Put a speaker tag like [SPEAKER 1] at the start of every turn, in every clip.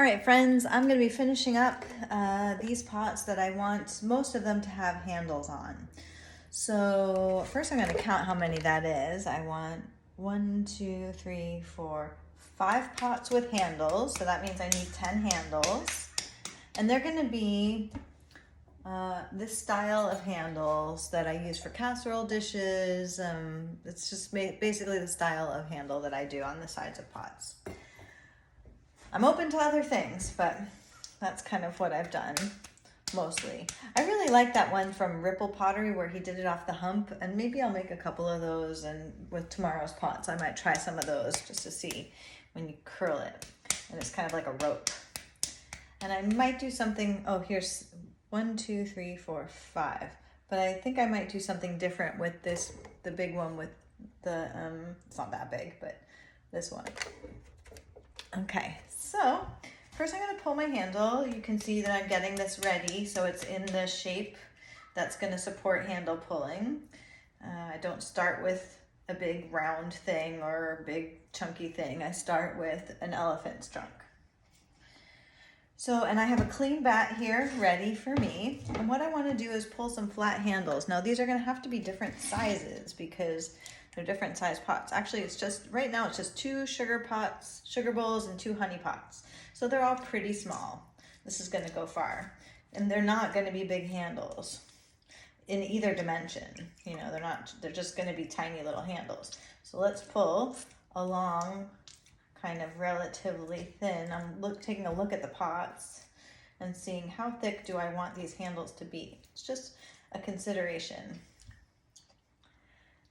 [SPEAKER 1] All right, friends, I'm going to be finishing up these pots that I want most of them to have handles on. So first I'm going to count how many that is. I want 1, 2, 3, 4, 5 pots with handles. So that means I need 10 handles. And they're going to be this style of handles that I use for casserole dishes. It's just basically the style of handle that I do on the sides of pots. I'm open to other things, but that's kind of what I've done mostly. I really like that one from Pottery where he did it off the hump, and maybe I'll make a couple of those, and with tomorrow's pots I might try some of those just to see when you curl it. And it's kind of like a rope. And I might do something, oh, here's 1, 2, 3, 4, 5. But I think I might do something different with this, the big one with the, it's not that big, but this one. Okay, so first I'm going to pull my handle. You can see that I'm getting this ready so it's in the shape that's going to support handle pulling. I don't start with a big round thing or a big chunky thing. I start with an elephant's trunk. So, and I have a clean bat here ready for me. And what I want to do is pull some flat handles. Now these are going to have to be different sizes because they're different size pots. Actually, it's just, right now it's just 2 sugar pots, sugar bowls, and 2 honey pots. So they're all pretty small. This is going to go far. And they're not going to be big handles in either dimension. You know, they're just going to be tiny little handles. So let's pull along kind of relatively thin. I'm taking a look at the pots and seeing how thick do I want these handles to be. It's just a consideration.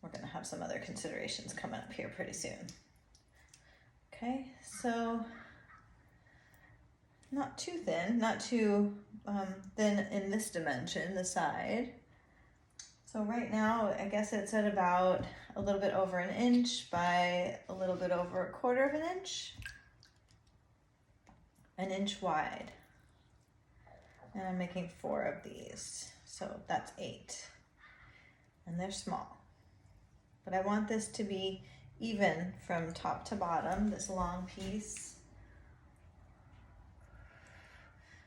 [SPEAKER 1] We're going to have some other considerations coming up here pretty soon. Okay, so not too thin, not too thin in this dimension, the side. So right now, I guess it's at about a little bit over 1 inch by a little bit over 1/4 of an inch. 1 inch wide. And I'm making 4 of these, so that's 8. And they're small. But I want this to be even from top to bottom, this long piece.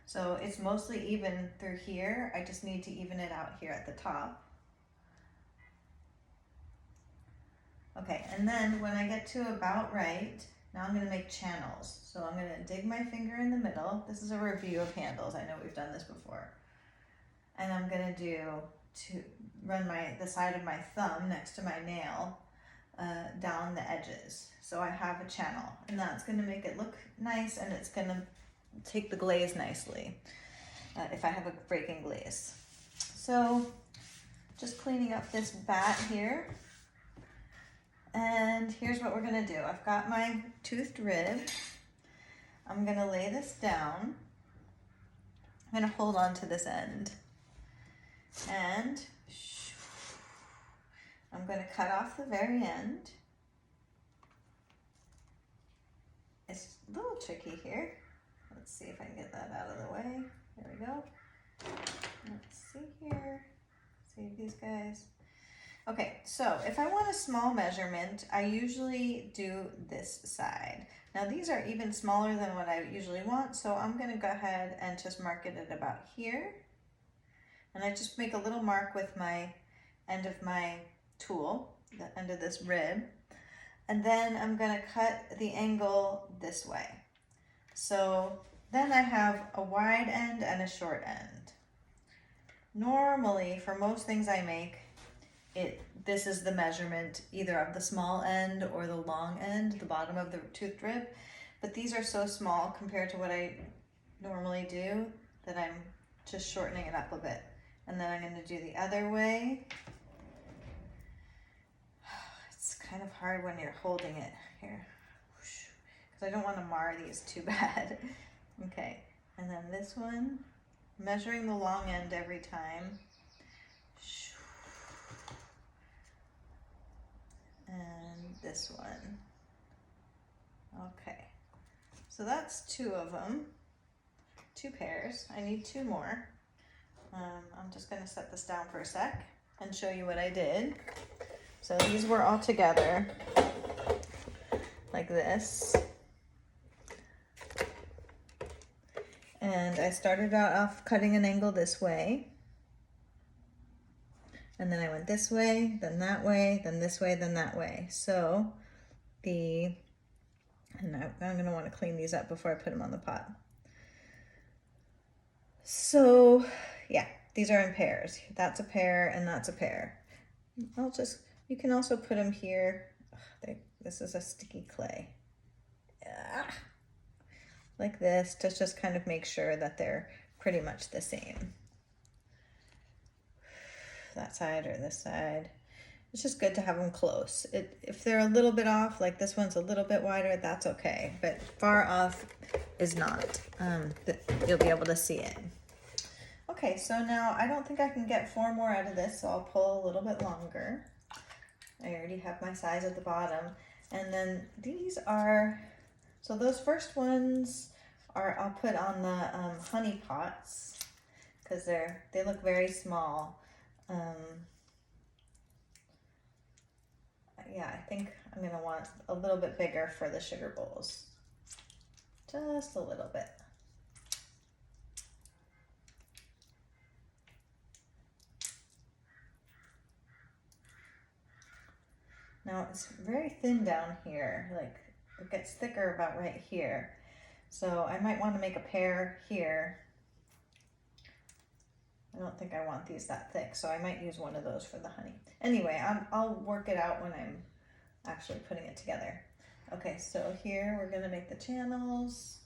[SPEAKER 1] So it's mostly even through here. I just need to even it out here at the top. Okay, and then when I get to about right, now I'm going to make channels. So I'm going to dig my finger in the middle. This is a review of handles. I know we've done this before. And I'm going to run the side of my thumb next to my nail down the edges. So I have a channel, and that's going to make it look nice, and it's going to take the glaze nicely if I have a breaking glaze. So just cleaning up this bat here. And here's what we're going to do. I've got my toothed rib. I'm going to lay this down. I'm going to hold on to this end. And I'm going to cut off the very end. It's a little tricky here. Let's see if I can get that out of the way. There we go. Let's see here. Save these guys. Okay, so if I want a small measurement, I usually do this side. Now these are even smaller than what I usually want, so I'm going to go ahead and just mark it at about here. And I just make a little mark with my end of my tool, the end of this rib. And then I'm going to cut the angle this way. So then I have a wide end and a short end. Normally, for most things I make, this is the measurement either of the small end or the long end, the bottom of the toothed rib. But these are so small compared to what I normally do that I'm just shortening it up a bit. And then I'm going to do the other way. It's kind of hard when you're holding it here, because I don't want to mar these too bad. Okay, and then this one, measuring the long end every time. And this one. Okay, so that's 2 of them, 2 pairs. I need 2 more. I'm just going to set this down for a sec and show you what I did. So these were all together like this. And I started out off cutting an angle this way. And then I went this way, then that way, then this way, then that way. So I'm gonna wanna clean these up before I put them on the pot. So yeah, these are in pairs. That's a pair and that's a pair. You can also put them here. This is a sticky clay. Like this, to just kind of make sure that they're pretty much the same. That side or this side. It's just good to have them close. If they're a little bit off, like this one's a little bit wider, that's okay. But far off is not. You'll be able to see it. Okay, so now I don't think I can get 4 more out of this, so I'll pull a little bit longer. I already have my size at the bottom. And then these are, so those first ones I'll put on the honey pots because they look very small. Yeah, I think I'm gonna want a little bit bigger for the sugar bowls. Just a little bit. Now it's very thin down here, like it gets thicker about right here. So I might want to make a pair here. I don't think I want these that thick, so I might use one of those for the honey. Anyway, I'll work it out when I'm actually putting it together. Okay, so here we're gonna make the channels.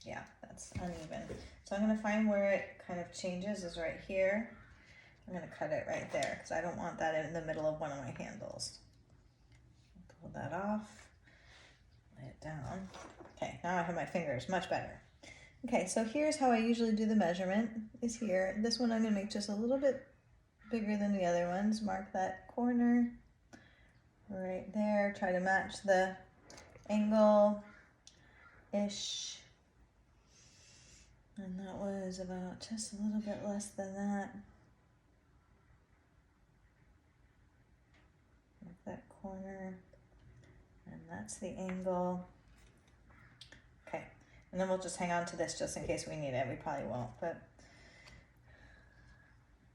[SPEAKER 1] Yeah, that's uneven. So I'm gonna find where it kind of changes is right here. I'm gonna cut it right there because I don't want that in the middle of one of my handles. Pull that off, lay it down. Okay, now I have my fingers, much better. Okay, so here's how I usually do the measurement, is here. This one I'm gonna make just a little bit bigger than the other ones. Mark that corner right there. Try to match the angle-ish. And that was about just a little bit less than that. Mark that corner. And that's the angle. Okay, and then we'll just hang on to this just in case we need it. We probably won't, but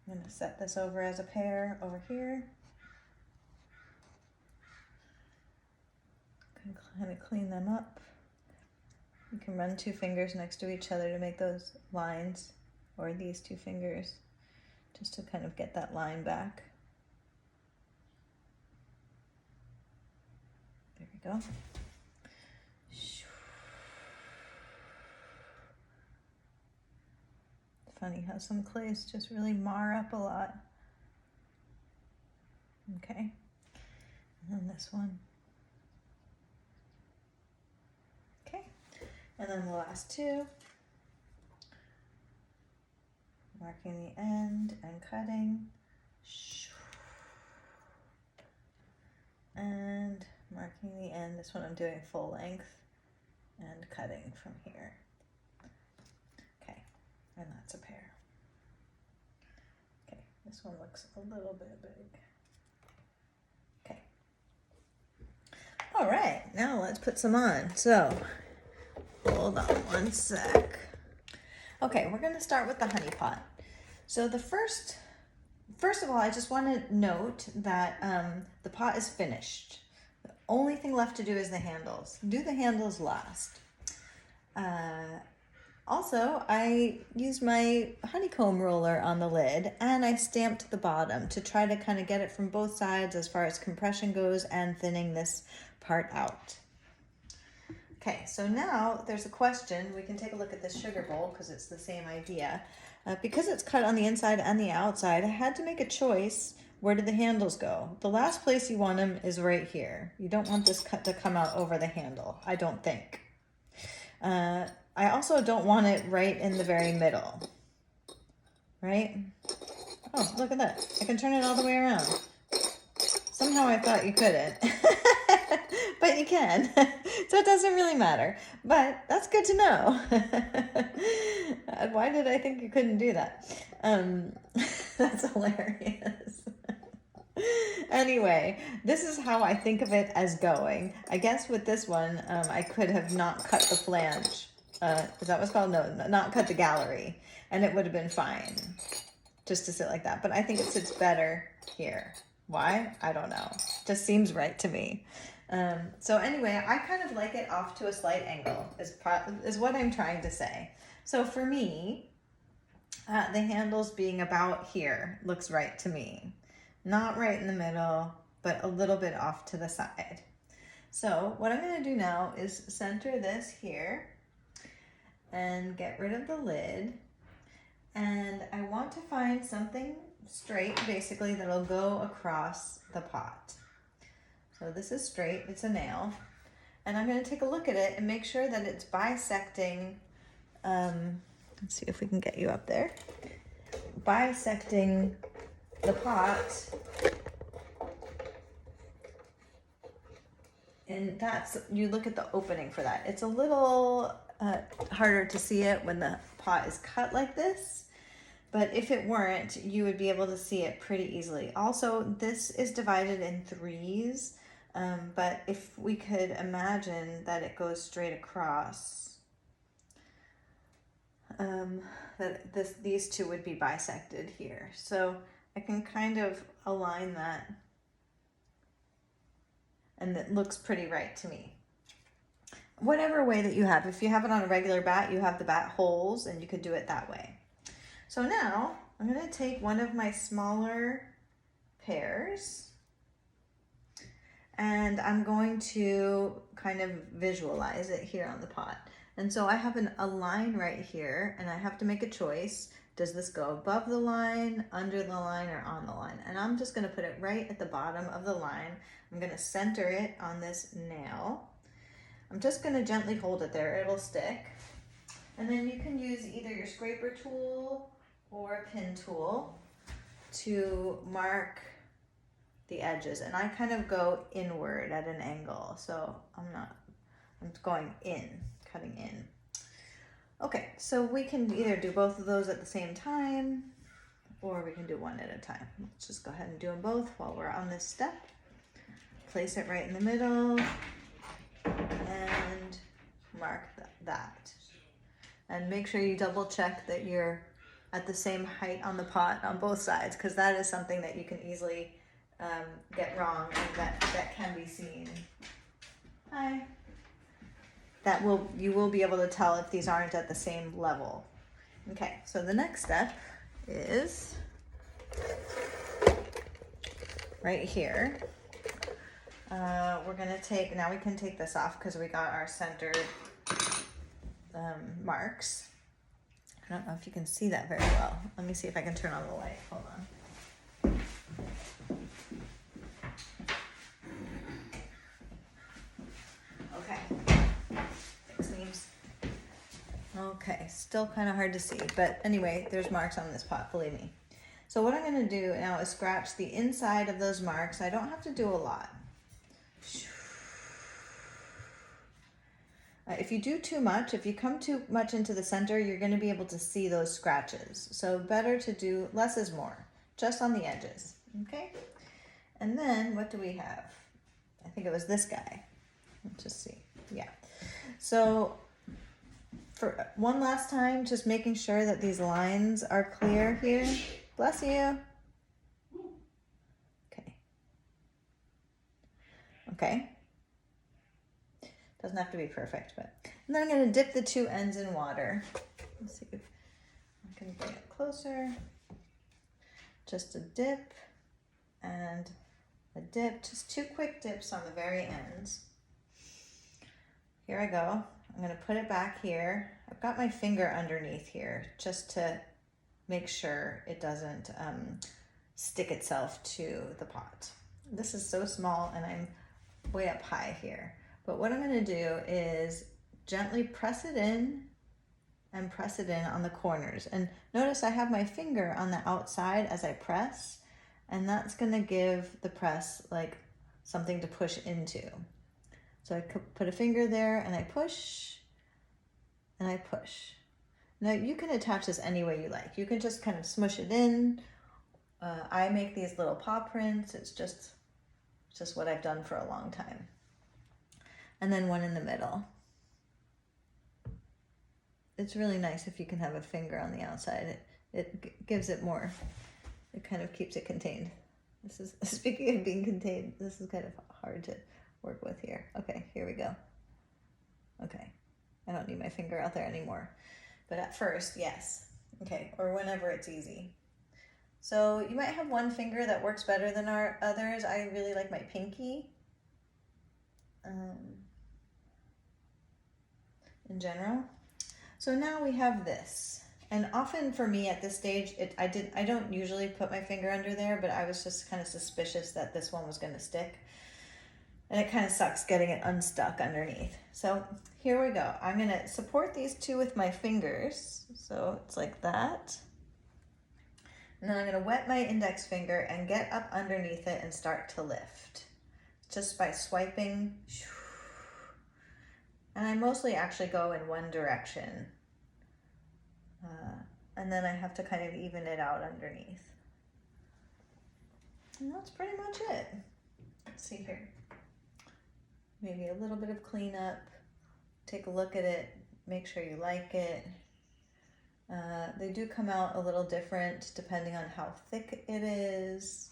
[SPEAKER 1] I'm gonna set this over as a pair over here. Can kind of clean them up. You can run 2 fingers next to each other to make those lines, or these 2 fingers, just to kind of get that line back. There we go. It's funny how some clays just really mar up a lot. Okay, and then this one. Okay, and then the last 2. Marking the end and cutting. And marking the end. This one I'm doing full length and cutting from here. Okay, and that's a pair. Okay, this one looks a little bit big. Okay. All right, now let's put some on. So, hold on one sec. Okay, we're gonna start with the honey pot. So the first of all, I just want to note that the pot is finished. The only thing left to do is the handles. Do the handles last. Also, I used my honeycomb roller on the lid and I stamped the bottom to try to kind of get it from both sides as far as compression goes and thinning this part out. Okay, so now there's a question. We can take a look at this sugar bowl because it's the same idea. Because it's cut on the inside and the outside, I had to make a choice. Where do the handles go? The last place you want them is right here. You don't want this cut to come out over the handle, I don't think. I also don't want it right in the very middle, right? Oh, look at that. I can turn it all the way around. Somehow I thought you couldn't, but you can. So it doesn't really matter, but that's good to know. Why did I think you couldn't do that? That's hilarious. Anyway, this is how I think of it as going. I guess with this one, I could have not cut the flange. Is that what's called? No, not cut the gallery. And it would have been fine just to sit like that. But I think it sits better here. Why? I don't know. Just seems right to me. So anyway, I kind of like it off to a slight angle is what I'm trying to say. So for me, the handles being about here looks right to me. Not right in the middle, but a little bit off to the side. So what I'm going to do now is center this here and get rid of the lid. And I want to find something straight, basically, that'll go across the pot. So this is straight, it's a nail. And I'm going to take a look at it and make sure that it's bisecting, let's see if we can get you up there, bisecting the pot, and that's, you look at the opening for that. It's a little harder to see it when the pot is cut like this, but if it weren't, you would be able to see it pretty easily. Also, this is divided in threes, but if we could imagine that it goes straight across, that these two would be bisected here. So I can kind of align that, and it looks pretty right to me. Whatever way that you have, if you have it on a regular bat, you have the bat holes, and you could do it that way. So now I'm going to take one of my smaller pears, and I'm going to kind of visualize it here on the pot. And so I have a line right here, and I have to make a choice. Does this go above the line, under the line, or on the line? And I'm just going to put it right at the bottom of the line. I'm going to center it on this nail. I'm just going to gently hold it there. It'll stick. And then you can use either your scraper tool or a pin tool to mark the edges. And I kind of go inward at an angle. So I'm going in, cutting in. Okay, so we can either do both of those at the same time, or we can do one at a time. Let's just go ahead and do them both while we're on this step. Place it right in the middle and mark that. And make sure you double check that you're at the same height on the pot on both sides, because that is something that you can easily get wrong, and that can be seen. Hi. You will be able to tell if these aren't at the same level. Okay, so the next step is right here. We're gonna take, now we can take this off because we got our centered marks. I don't know if you can see that very well. Let me see if I can turn on the light. Hold on. Okay, still kind of hard to see, but anyway, there's marks on this pot, believe me. So what I'm going to do now is scratch the inside of those marks. I don't have to do a lot. If you do too much, if you come too much into the center, you're going to be able to see those scratches. So better to do less is more, just on the edges, okay? And then what do we have? I think it was this guy. Let's just see. Yeah. So for one last time, just making sure that these lines are clear here. Bless you. Okay. Okay. Doesn't have to be perfect, but. And then I'm going to dip the two ends in water. Let's see if I can bring it closer. Just a dip and a dip. Just two quick dips on the very ends. Here I go. I'm going to put it back here. I've got my finger underneath here just to make sure it doesn't stick itself to the pot. This is so small and I'm way up high here. But what I'm going to do is gently press it in and press it in on the corners. And notice I have my finger on the outside as I press, and that's going to give the press like something to push into. So I could put a finger there and I push and I push. Now you can attach this any way you like. You can just kind of smush it in. I make these little paw prints. It's just just what I've done for a long time. And then one in the middle. It's really nice if you can have a finger on the outside. It gives it more, it kind of keeps it contained. This is, speaking of being contained, this is kind of hard to work with here. Okay, here we go. Okay, I don't need my finger out there anymore. But at first, yes. Okay, or whenever it's easy. So you might have one finger that works better than our others. I really like my pinky. In general. So now we have this. And often for me at this stage, I don't usually put my finger under there, but I was just kind of suspicious that this one was going to stick. And it kind of sucks getting it unstuck underneath. So here we go. I'm going to support these two with my fingers. So it's like that. And then I'm going to wet my index finger and get up underneath it and start to lift. Just by swiping. And I mostly actually go in one direction. And then I have to kind of even it out underneath. And that's pretty much it. Let's see here. Maybe a little bit of cleanup. Take a look at it. Make sure you like it. They do come out a little different depending on how thick it is.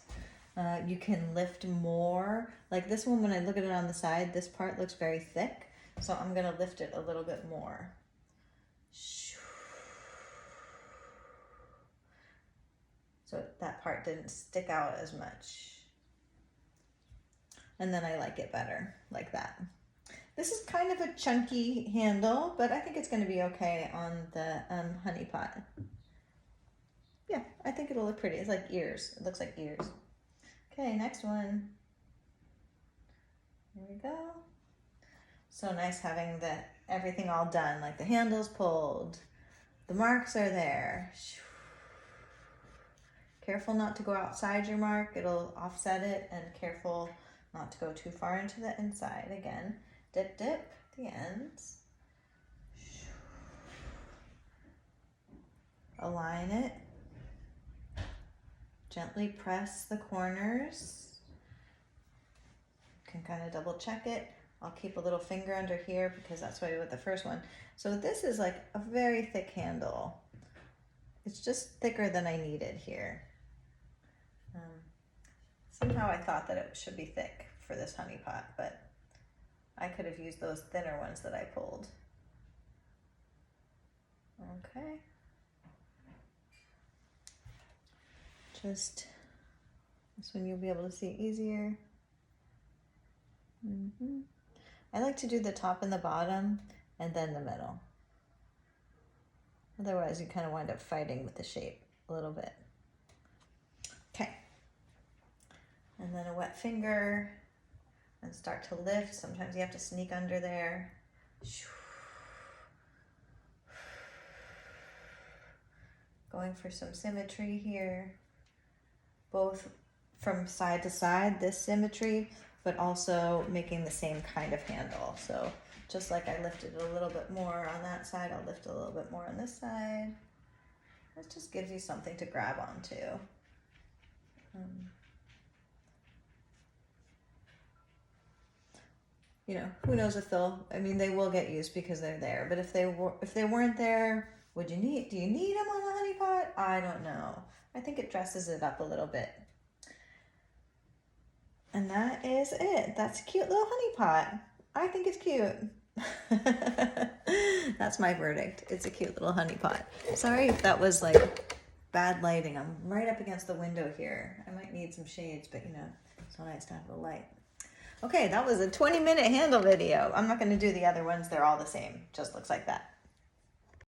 [SPEAKER 1] You can lift more. Like this one, when I look at it on the side, this part looks very thick. So I'm going to lift it a little bit more. So that part didn't stick out as much. And then I like it better, like that. This is kind of a chunky handle, but I think it's going to be okay on the honey pot. Yeah, I think it'll look pretty. It's like ears. It looks like ears. Okay, next one. Here we go. So nice having everything all done, like the handle's pulled, the marks are there. Careful not to go outside your mark, it'll offset it, and careful not to go too far into the inside. Again, dip, dip the ends. Align it. Gently press the corners. You can kind of double check it. I'll keep a little finger under here because that's what I did with the first one. So this is like a very thick handle. It's just thicker than I needed here. Somehow I thought that it should be thick for this honey pot, but I could have used those thinner ones that I pulled. Okay. Just this one you'll be able to see easier. I like to do the top and the bottom and then the middle. Otherwise you kind of wind up fighting with the shape a little bit. Okay. And then a wet finger and start to lift. Sometimes you have to sneak under there. Going for some symmetry here. Both from side to side, this symmetry, but also making the same kind of handle. So just like I lifted a little bit more on that side, I'll lift a little bit more on this side. It just gives you something to grab onto. You know, who knows if they will get used because they're there. But if they weren't there, do you need them on a honey pot? I don't know. I think it dresses it up a little bit. And that is it. That's a cute little honey pot. I think it's cute. That's my verdict. It's a cute little honey pot. Sorry if that was like bad lighting. I'm right up against the window here. I might need some shades, but you know, it's so nice to have the light. Okay, that was a 20-minute handle video. I'm not going to do the other ones. They're all the same. Just looks like that.